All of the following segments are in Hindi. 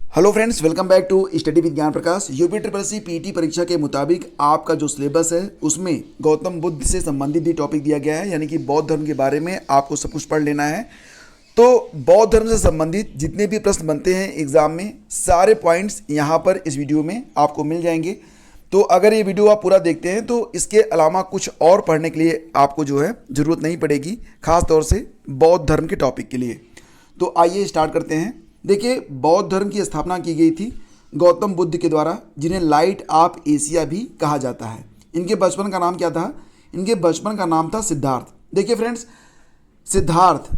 Hello friends, welcome back to study with Gyan Prakash. UP triple C PT परीक्षा के मुताबिक आपका जो सिलेबस है उसमें गौतम बुद्ध से संबंधित भी टॉपिक दिया गया है, यानी कि बौद्ध धर्म के बारे में आपको सब कुछ पढ़ लेना है। तो बौद्ध धर्म से संबंधित जितने भी प्रश्न बनते हैं एग्जाम में, सारे पॉइंट्स यहाँ पर इस वीडियो में आपको मिल जाएंगे। तो अगर ये वीडियो आप पूरा देखते हैं तो इसके अलावा कुछ और पढ़ने के लिए आपको जो है ज़रूरत नहीं पड़ेगी, खास तौर से बौद्ध धर्म के टॉपिक के लिए। तो आइए स्टार्ट करते हैं। देखिए, बौद्ध धर्म की स्थापना की गई थी गौतम बुद्ध के द्वारा, जिन्हें लाइट ऑफ एशिया भी कहा जाता है। इनके बचपन का नाम क्या था? इनके बचपन का नाम था सिद्धार्थ। देखिए फ्रेंड्स, सिद्धार्थ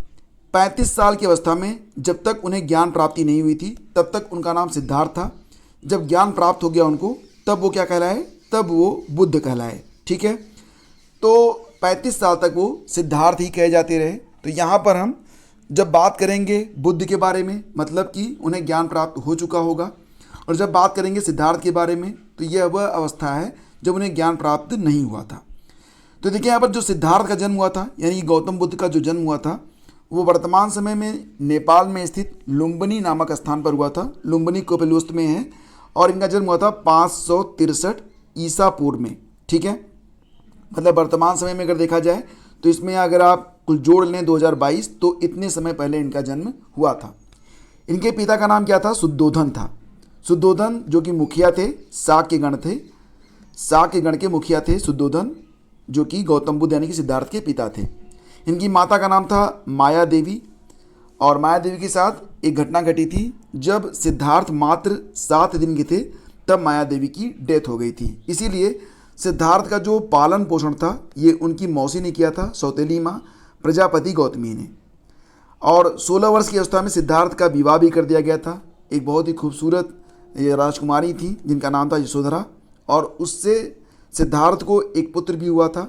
35 साल की अवस्था में, जब तक उन्हें ज्ञान प्राप्ति नहीं हुई थी तब तक उनका नाम सिद्धार्थ था। जब ज्ञान प्राप्त हो गया उनको, तब वो क्या कहलाए? तब वो बुद्ध कहलाए। ठीक है, तो 35 साल तक वो सिद्धार्थ ही कहे जाते रहे। तो यहाँ पर हम जब बात करेंगे बुद्ध के बारे में, मतलब कि उन्हें ज्ञान प्राप्त हो चुका होगा, और जब बात करेंगे सिद्धार्थ के बारे में तो यह वह अवस्था है जब उन्हें ज्ञान प्राप्त नहीं हुआ था। तो देखिए, यहाँ पर जो सिद्धार्थ का जन्म हुआ था, यानी कि गौतम बुद्ध का जो जन्म हुआ था, वो वर्तमान समय में नेपाल में स्थित लुम्बिनी नामक स्थान पर हुआ था। लुम्बिनी कोपिलवस्तु में है, और इनका जन्म हुआ था 563 ईसा पूर्व में। ठीक है, मतलब वर्तमान समय में अगर देखा जाए तो इसमें अगर आप कुल जोड़ लें 2022, तो इतने समय पहले इनका जन्म हुआ था। इनके पिता का नाम क्या था? शुद्धोधन था। शुद्धोधन जो कि मुखिया थे, शाक्य गण थे, शाक्य गण के मुखिया थे शुद्धोधन, जो कि गौतम बुद्ध यानी कि सिद्धार्थ के पिता थे। इनकी माता का नाम था माया देवी, और माया देवी के साथ एक घटना घटी थी। जब सिद्धार्थ मात्र 7 दिन के थे तब माया देवी की डेथ हो गई थी। इसीलिए सिद्धार्थ का जो पालन पोषण था ये उनकी मौसी ने किया था, सौतेली माँ प्रजापति गौतमी ने। और 16 वर्ष की अवस्था में सिद्धार्थ का विवाह भी कर दिया गया था। एक बहुत ही खूबसूरत ये राजकुमारी थी जिनका नाम था यशोधरा, और उससे सिद्धार्थ को एक पुत्र भी हुआ था,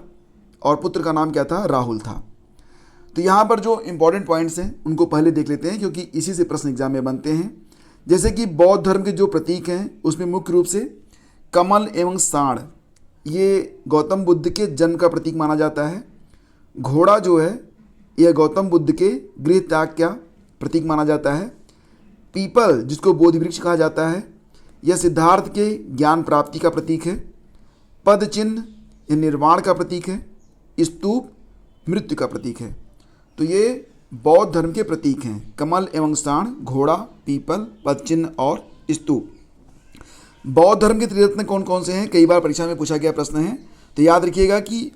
और पुत्र का नाम क्या था? राहुल था। तो यहाँ पर जो इम्पोर्टेंट पॉइंट्स हैं उनको पहले देख लेते हैं, क्योंकि इसी से प्रश्न एग्जाम में बनते हैं। जैसे कि बौद्ध धर्म के जो प्रतीक हैं उसमें मुख्य रूप से कमल एवं सांड, ये गौतम बुद्ध के जन्म का प्रतीक माना जाता है। घोड़ा जो है यह गौतम बुद्ध के गृह त्याग का प्रतीक माना जाता है। पीपल, जिसको बोधि वृक्ष कहा जाता है, यह सिद्धार्थ के ज्ञान प्राप्ति का प्रतीक है। पद चिन्ह यह निर्वाण का प्रतीक है। स्तूप मृत्यु का प्रतीक है। तो ये बौद्ध धर्म के प्रतीक हैं, कमल एवं सांड, घोड़ा, पीपल, पद चिन्ह और स्तूप। बौद्ध धर्म के त्रिरत्न कौन कौन से हैं? कई बार परीक्षा में पूछा गया प्रश्न है। तो याद रखिएगा कि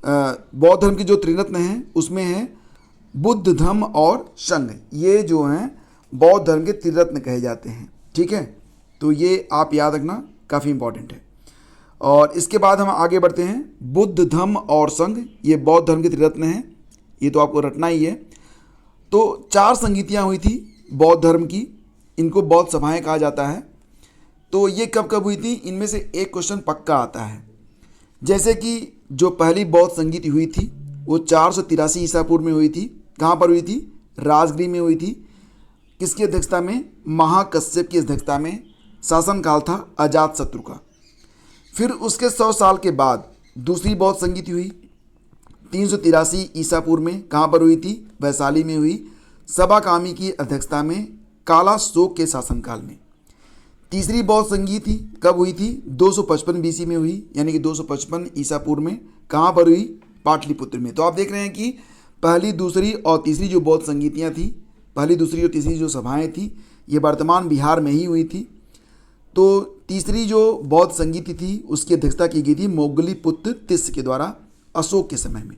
बौद्ध धर्म के जो त्रिरत्न हैं उसमें हैं बुद्ध, धम्म और संघ। ये जो हैं बौद्ध धर्म के त्रिरत्न कहे जाते हैं। ठीक है, तो ये आप याद रखना, काफ़ी इंपॉर्टेंट है। और इसके बाद हम आगे बढ़ते हैं। बुद्ध, धम्म और संघ ये बौद्ध धर्म के त्रिरत्न हैं, ये तो आपको रटना ही है। तो 4 संगीतियाँ हुई थी बौद्ध धर्म की, इनको बौद्ध सभाएँ कहा जाता है। तो ये कब कब हुई थी? इनमें से एक क्वेश्चन पक्का आता है। जैसे कि जो पहली बौद्ध संगीति हुई थी वो 483 ईसा पूर्व में हुई थी। कहाँ पर हुई थी? राजगृह में हुई थी। किसकी अध्यक्षता में? महाकश्यप की अध्यक्षता में। शासनकाल था अजातशत्रु का। फिर उसके 100 साल के बाद दूसरी बौद्ध संगीति हुई 383 ईसा पूर्व में। कहाँ पर हुई थी? वैशाली में हुई, सबाकामी की अध्यक्षता में, काला शोक के शासनकाल में। तीसरी बौद्ध संगीति कब हुई थी? 255 बीसी में हुई, यानी कि 255 ईसा पूर्व में। कहाँ पर हुई? पाटलिपुत्र में। तो आप देख रहे हैं कि पहली, दूसरी और तीसरी जो बौद्ध संगीतियाँ थी, पहली, दूसरी और तीसरी जो सभाएं थी, ये वर्तमान बिहार में ही हुई थी। तो तीसरी जो बौद्ध संगीति थी उसकी अध्यक्षता की गई थी मोगलीपुत्र तिस्य के द्वारा अशोक के समय में।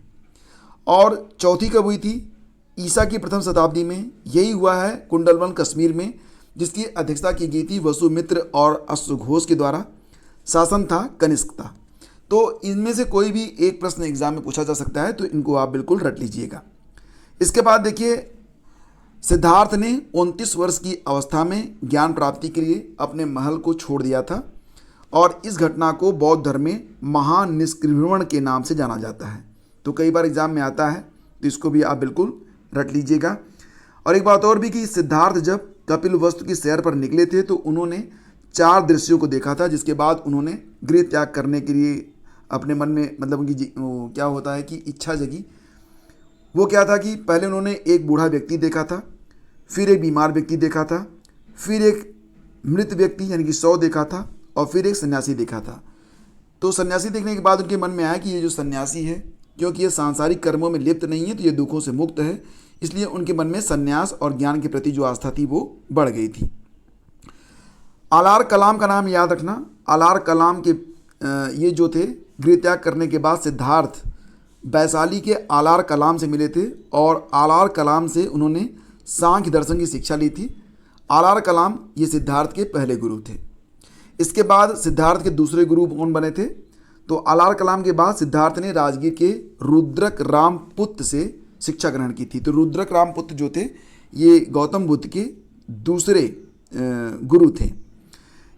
और चौथी कब हुई थी? ईसा की प्रथम शताब्दी में। यही हुआ है कुंडलवन कश्मीर में, जिसकी अध्यक्षता की गई थी वसुमित्र और अश्वघोष के द्वारा। शासन था कनिष्क था। तो इनमें से कोई भी एक प्रश्न एग्जाम में पूछा जा सकता है, तो इनको आप बिल्कुल रट लीजिएगा। इसके बाद देखिए, सिद्धार्थ ने 29 वर्ष की अवस्था में ज्ञान प्राप्ति के लिए अपने महल को छोड़ दिया था, और इस घटना को बौद्ध धर्म में महानिष्क्रिमण के नाम से जाना जाता है। तो कई बार एग्जाम में आता है, तो इसको भी आप बिल्कुल रट लीजिएगा। और एक बात और भी कि सिद्धार्थ जब कपिल वस्तु की सैर पर निकले थे तो उन्होंने 4 दृश्यों को देखा था, जिसके बाद उन्होंने गृह त्याग करने के लिए अपने मन में, मतलब उनकी क्या होता है कि इच्छा जगी। वो क्या था कि पहले उन्होंने एक बूढ़ा व्यक्ति देखा था, फिर एक बीमार व्यक्ति देखा था, फिर एक मृत व्यक्ति यानी कि 100 देखा था और फिर एक सन्यासी देखा था। तो सन्यासी देखने के बाद उनके मन में आया कि ये जो सन्यासी है, क्योंकि ये सांसारिक कर्मों में लिप्त नहीं है तो ये दुखों से मुक्त है, इसलिए उनके मन में सन्यास और ज्ञान के प्रति जो आस्था थी वो बढ़ गई थी। आलार कलाम का नाम याद रखना। आलार कलाम के ये जो थे गृह त्याग करने के बाद सिद्धार्थ वैशाली के आलार कलाम से मिले थे और आलार कलाम से उन्होंने सांख्य दर्शन की शिक्षा ली थी। आलार कलाम ये सिद्धार्थ के पहले गुरु थे। इसके बाद सिद्धार्थ के दूसरे गुरु कौन बने थे? तो आलार कलाम के बाद सिद्धार्थ ने राजगीर के रुद्रक रामपुत्र से शिक्षा ग्रहण की थी। तो रुद्रक रामपुत्र जो थे ये गौतम बुद्ध के दूसरे गुरु थे।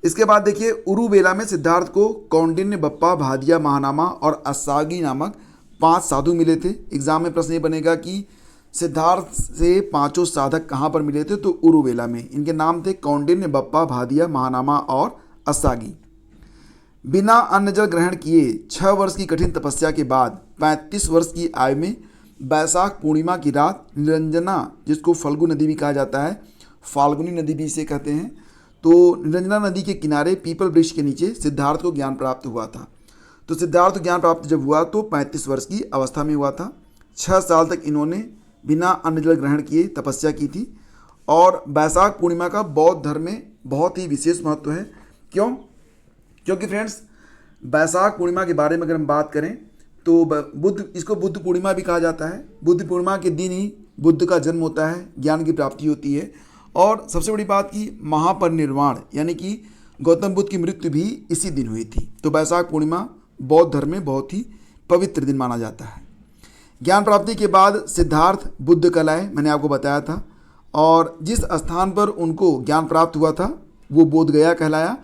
इसके बाद देखिए उरुवेला में सिद्धार्थ को कौंडिन्य, बप्पा, भादिया, महानामा और अस्सागी नामक 5 साधु मिले थे। एग्जाम में प्रश्न ये बनेगा कि सिद्धार्थ से 5 साधक कहाँ पर मिले थे? तो उरुवेला में। इनके नाम थे कौंडिन्य, बप्पा, भादिया, महानामा और अस्सागी। बिना अन्न जल ग्रहण किए 6 वर्ष की कठिन तपस्या के बाद 35 वर्ष की आयु में बैसाख पूर्णिमा की रात निरंजना, जिसको फल्गु नदी भी कहा जाता है, फाल्गुनी नदी भी इसे कहते हैं, तो निरंजना नदी के किनारे पीपल वृक्ष के नीचे सिद्धार्थ को ज्ञान प्राप्त हुआ था। तो सिद्धार्थ को ज्ञान प्राप्त जब हुआ तो 35 वर्ष की अवस्था में हुआ था। 6 साल तक इन्होंने बिना अन्न जल ग्रहण किए तपस्या की थी। और बैसाख पूर्णिमा का बौद्ध धर्म में बहुत ही विशेष महत्व है। क्यों? क्योंकि फ्रेंड्स बैसाख पूर्णिमा के बारे में अगर हम बात करें तो इसको बुद्ध पूर्णिमा भी कहा जाता है। बुद्ध पूर्णिमा के दिन ही बुद्ध का जन्म होता है, ज्ञान की प्राप्ति होती है। और सबसे बड़ी बात कि महापरिनिर्वाण यानी कि गौतम बुद्ध की मृत्यु भी इसी दिन हुई थी। तो बैसाख पूर्णिमा बौद्ध धर्म में बहुत ही पवित्र दिन माना जाता है। ज्ञान प्राप्ति के बाद सिद्धार्थ बुद्ध कलाए, मैंने आपको बताया था, और जिस स्थान पर उनको ज्ञान प्राप्त हुआ था वो बोध गया कहलाया।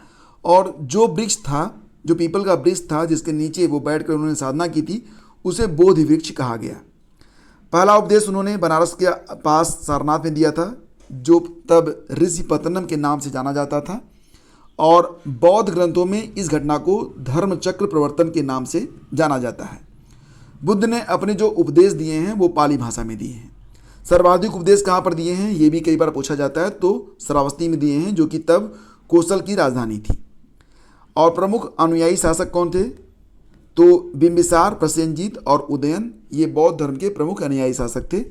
और जो वृक्ष था, जो पीपल का वृक्ष था जिसके नीचे वो बैठकर उन्होंने साधना की थी, उसे बोधि वृक्ष कहा गया। पहला उपदेश उन्होंने बनारस के पास सारनाथ में दिया था, जो तब ऋषिपतनम के नाम से जाना जाता था। और बौद्ध ग्रंथों में इस घटना को धर्मचक्र प्रवर्तन के नाम से जाना जाता है। बुद्ध ने अपने जो उपदेश दिए हैं वो पाली भाषा में दिए हैं। सर्वाधिक उपदेश कहाँ पर दिए हैं ये भी कई बार पूछा जाता है, तो श्रावस्ती में दिए हैं, जो कि तब कोसल की राजधानी थी। और प्रमुख अनुयायी शासक कौन थे? तो बिंबिसार, प्रसेनजीत और उदयन, ये बौद्ध धर्म के प्रमुख अनुयायी शासक थे।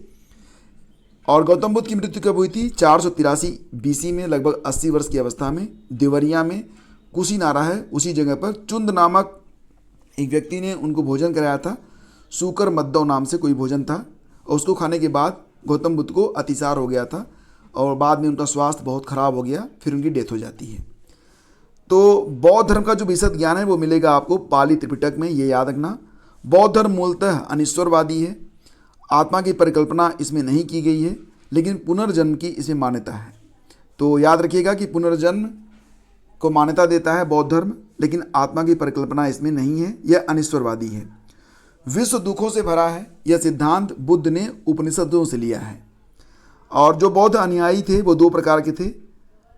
और गौतम बुद्ध की मृत्यु कब हुई थी? 483 BC में, लगभग 80 वर्ष की अवस्था में। देवरिया में कुशीनारा है, उसी जगह पर चुंद नामक एक व्यक्ति ने उनको भोजन कराया था। सूकर मद्दव नाम से कोई भोजन था, और उसको खाने के बाद गौतम बुद्ध को अतिसार हो गया था और बाद में उनका स्वास्थ्य बहुत खराब हो गया, फिर उनकी डेथ हो जाती है। तो बौद्ध धर्म का जो विशद ज्ञान है वो मिलेगा आपको पाली त्रिपिटक में, ये याद रखना। बौद्ध धर्म मूलतः अनिश्वरवादी है। आत्मा की परिकल्पना इसमें नहीं की गई है, लेकिन पुनर्जन्म की इसमें मान्यता है। तो याद रखिएगा कि पुनर्जन्म को मान्यता देता है बौद्ध धर्म, लेकिन आत्मा की परिकल्पना इसमें नहीं है, यह अनिश्वरवादी है। विश्व दुखों से भरा है, यह सिद्धांत बुद्ध ने उपनिषदों से लिया है। और जो बौद्ध अनुयायी थे वो 2 प्रकार के थे।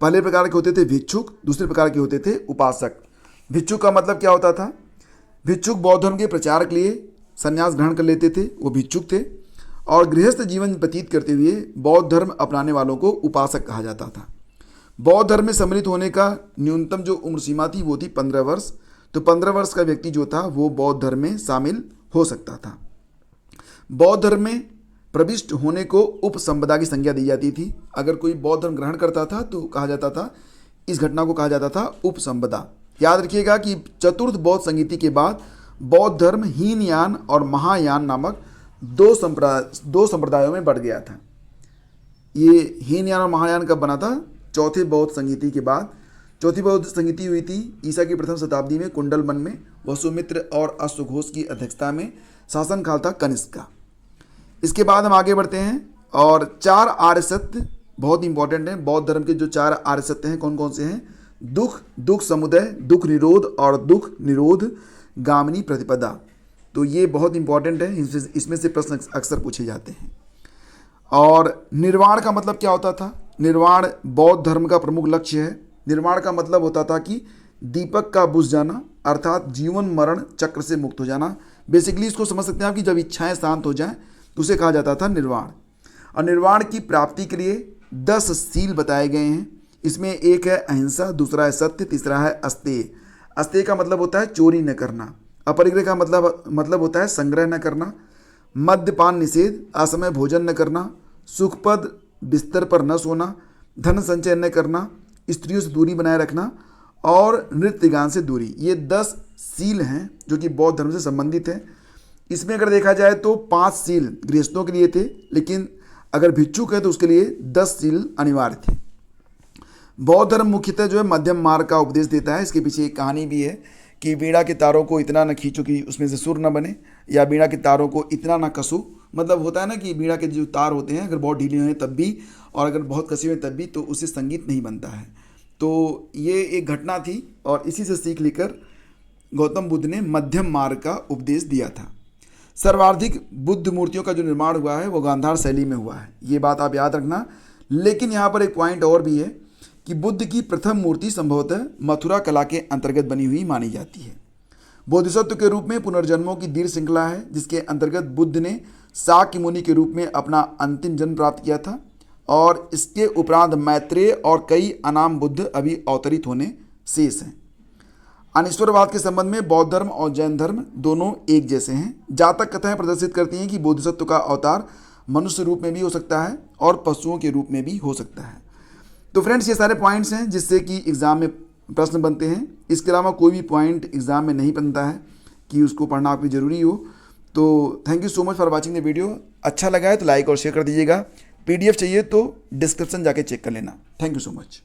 पहले प्रकार के होते थे भिक्षुक, दूसरे प्रकार के होते थे उपासक। भिक्षुक का मतलब क्या होता था? भिक्षुक बौद्ध धर्म के प्रचार के लिए संन्यास ग्रहण कर लेते थे, वो भिक्षुक थे। और गृहस्थ जीवन व्यतीत करते हुए बौद्ध धर्म अपनाने वालों को उपासक कहा जाता था। बौद्ध धर्म में सम्मिलित होने का न्यूनतम जो उम्र सीमा थी वो थी 15 वर्ष। तो 15 वर्ष का व्यक्ति जो था वो बौद्ध धर्म में शामिल हो सकता था। बौद्ध धर्म में प्रविष्ट होने को उपसंपदा की संज्ञा दी जाती थी। अगर कोई बौद्ध धर्म ग्रहण करता था तो कहा जाता था, इस घटना को कहा जाता था उपसंपदा। याद रखिएगा कि चतुर्थ बौद्ध संगीति के बाद बौद्ध धर्म हीनयान और महायान नामक 2 संप्रदायों में बढ़ गया था। ये हीनयान और महायान कब बना था? चौथे बौद्ध संगीति के बाद। चौथी बौद्ध संगीति हुई थी ईसा की प्रथम शताब्दी में कुंडलवन में। वसुमित्र और अश्वघोष की अध्यक्षता में शासनकाल था कनिष्क का। इसके बाद हम आगे बढ़ते हैं और 4 आर्य सत्य बहुत इंपॉर्टेंट हैं। बौद्ध धर्म के जो 4 आर्य सत्य हैं कौन कौन से हैं? दुख, दुख समुदय, दुख निरोध और दुख निरोध गामिनी प्रतिपदा। तो ये बहुत इंपॉर्टेंट है, इसमें से प्रश्न अक्सर पूछे जाते हैं। और निर्वाण का मतलब क्या होता था? निर्वाण बौद्ध धर्म का प्रमुख लक्ष्य है। निर्वाण का मतलब होता था कि दीपक का बुझ जाना, अर्थात जीवन मरण चक्र से मुक्त हो जाना। बेसिकली इसको समझ सकते हैं आप कि जब इच्छाएं शांत हो जाएं तो उसे कहा जाता था निर्वाण। और निर्वाण की प्राप्ति के लिए 10 सील बताए गए हैं। इसमें एक है अहिंसा, दूसरा है सत्य, तीसरा है अस्तेय। अस्तेय का मतलब होता है चोरी न करना। अपरिग्रह का मतलब होता है संग्रह न करना। मद्यपान निषेध, असमय भोजन न करना, सुखपद बिस्तर पर न सोना, धन संचय न करना, स्त्रियों से दूरी बनाए रखना और नृत्य गान से दूरी। ये 10 सील हैं जो कि बौद्ध धर्म से संबंधित है। इसमें अगर देखा जाए तो 5 सील गृहस्थों के लिए थे, लेकिन अगर भिक्षुक है तो उसके लिए 10 सील अनिवार्य थे। बौद्ध धर्म मुख्यतः जो है मध्यम मार्ग का उपदेश देता है। इसके पीछे एक कहानी भी है कि वीणा के तारों को इतना न खींचो कि उसमें से सुर न बने, या वीणा के तारों को इतना न कसो। मतलब होता है ना कि वीणा के जो तार होते हैं अगर बहुत ढीले हैं तब भी, और अगर बहुत कसे हुए तब भी, तो उससे संगीत नहीं बनता है। तो ये एक घटना थी और इसी से सीख लेकर गौतम बुद्ध ने मध्यम मार्ग का उपदेश दिया था। सर्वाधिक बुद्ध मूर्तियों का जो निर्माण हुआ है वो गांधार शैली में हुआ है, ये बात आप याद रखना। लेकिन यहाँ पर एक पॉइंट और भी है कि बुद्ध की प्रथम मूर्ति संभवतः मथुरा कला के अंतर्गत बनी हुई मानी जाती है। बोधिसत्व के रूप में पुनर्जन्मों की दीर्घ श्रृंखला है, जिसके अंतर्गत बुद्ध ने शाक्य मुनि के रूप में अपना अंतिम जन्म प्राप्त किया था, और इसके उपरांत मैत्रेय और कई अनाम बुद्ध अभी अवतरित होने शेष हैं। अनिश्वरवाद के संबंध में बौद्ध धर्म और जैन धर्म दोनों एक जैसे हैं। जातक कथाएं प्रदर्शित करती हैं कि बोधिसत्व का अवतार मनुष्य रूप में भी हो सकता है और पशुओं के रूप में भी हो सकता है। तो फ्रेंड्स, ये सारे पॉइंट्स हैं जिससे कि एग्ज़ाम में प्रश्न बनते हैं। इसके अलावा कोई भी पॉइंट एग्ज़ाम में नहीं बनता है कि उसको पढ़ना आपकी ज़रूरी हो। तो thank you so much for watching the video. अच्छा लगा है तो लाइक और शेयर कर दीजिएगा। PDF चाहिए तो डिस्क्रिप्शन जाके चेक कर लेना। Thank you so much.